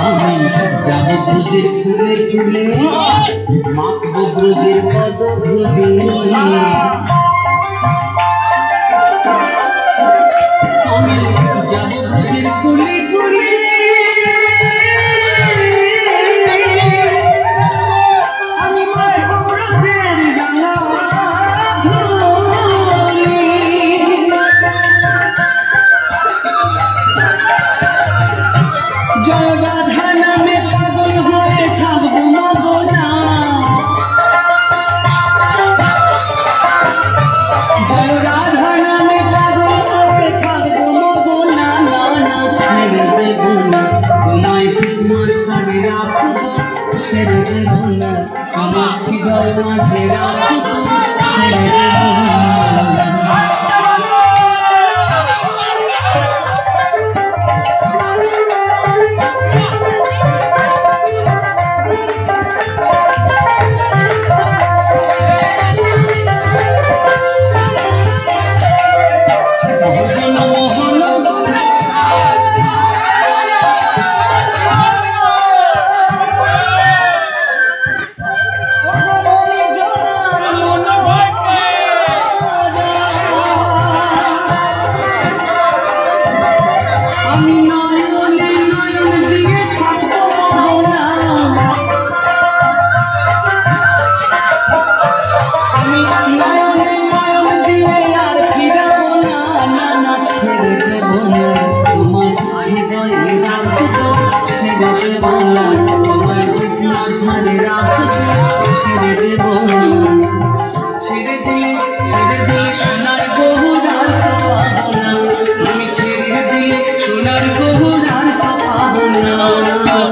আমি যাব ব্রজের ফুলে ফুলে মাখব ব্রজের পদধূলি আমি যাব ব্রজের ফুলে ফুলে আমি মাখব ব্রজের রাঙা ধূলি জয় রাধা নামে পাগল হয়ে থাকবো মগনা জয় রাধা নামে পাগল হয়ে থাকবো মগনা না না ছেড়ে দেব না তোমায় তোমার ছাড়ে রাখবো ছেড়ে দেব না আমার হৃদয় মাঝে রাখবো ছেড়ে দেব না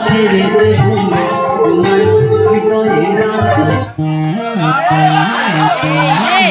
ছেড়ে দেব না তোমার হৃদয়ে রাখবো